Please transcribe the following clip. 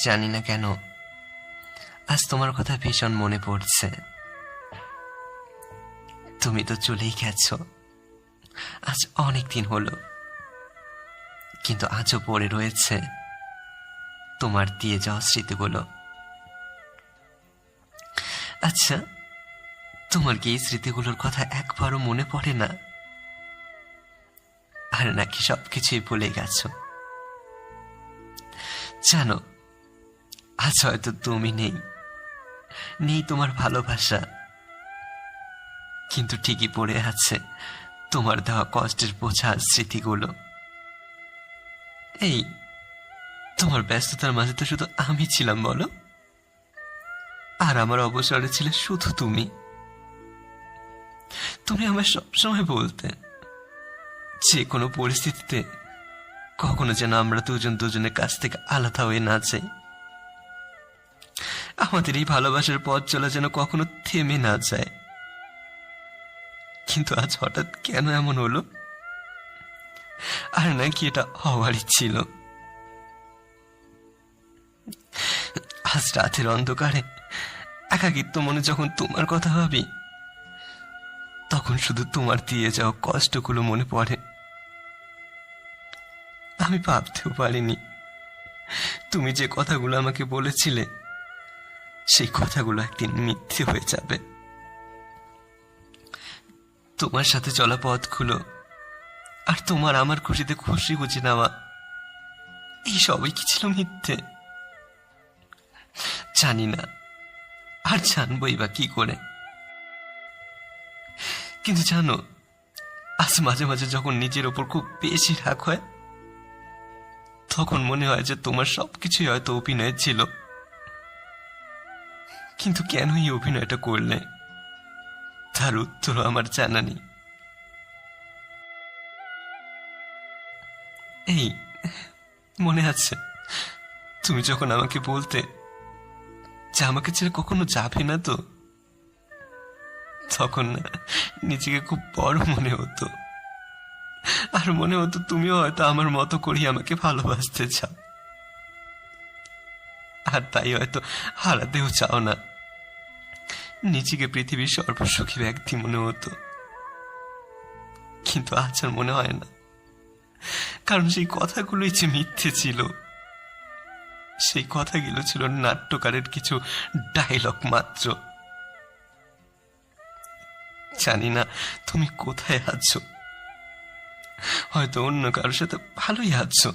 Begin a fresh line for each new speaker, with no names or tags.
জানি না কেন আজ তোমার কথা ভীষণ মনে পড়ছে। তুমি তো চলেই গেছ, আজ অনেক দিন হলো, কিন্তু আজও পড়ে রয়েছে তোমার দিয়ে যাওয়া স্মৃতিগুলো। আচ্ছা, তোমার কি এই স্মৃতিগুলোর কথা একবারও মনে পড়ে না? আর নাকি সবকিছুই ভুলে গেছো? জানো, আজ হয়তো তুমি নেই তোমার ভালোবাসা, কিন্তু ঠিকই পড়ে আছে তোমার দেওয়া কষ্টের বোঝা স্মৃতিগুলো। এই তোমার ব্যস্ততার মাঝে তো শুধু আমি ছিলাম বলো, আর আমার অবসরে ছিলে শুধু তুমি। তুমি আমায় সবসময় বলতে যে কোনো পরিস্থিতিতে কখনো যেন আমরা দুজনের কাছ থেকে আলাদা হয়ে না যাই, আমাদের এই ভালোবাসার পথ চলা যেন কখনো থেমে না যায়। কিন্তু আজ হঠাৎ কেন এমন হলো? আর নাকি এটা হওয়ারই ছিল। আজ রাতের অন্ধকারে একাকিত্ব মনে যখন তোমার কথা ভাবি, তখন শুধু তোমার দিয়ে যাওয়া কষ্টগুলো মনে পড়ে। আমি ভাবতেও পারিনি তুমি যে কথাগুলো আমাকে বলেছিলে সেই কথাগুলো একদিন মিথ্যে হয়ে যাবে। তোমার সাথে চলা পথগুলো আর তোমার আমার খুশিতে খুশি বুঝে নেওয়া, এই সবই কি ছিল মিথ্যে? জানি না, আর জানবই বা কি করে। কিন্তু জানো, আজ মাঝে মাঝে যখন নিজের ওপর খুব বেশি রাগ হয়, তখন মনে হয় যে তোমার সবকিছুই হয়তো অভিনয় ছিল। কিন্তু কেন এই অভিনয়টা করলে তার উত্তর আমার জানা নেই। এই মনে আছে তুমি যখন আমাকে বলতে যে আমাকে ছেড়ে কখনো যাবে না তো, তখন না নিজেকে খুব বড় মনে হতো, আর মনে হতো তুমিও হয়তো আমার মতো করেই আমাকে ভালোবাসতে চাও, আর তাই হয়তো হারাতেও চাও না। নিজেকে পৃথিবীর সর্বসুখী ব্যক্তি মনে হতো, কিন্তু আজ আর মনে হয় না, কারণ সেই কথাগুলোই যে মিথ্যে ছিল। সেই কথাগুলো ছিল নাট্যকারের কিছু ডায়লগ মাত্র। জানি না তুমি কোথায় আছো, হয়তো অন্য কারোর সাথে ভালোই আছো,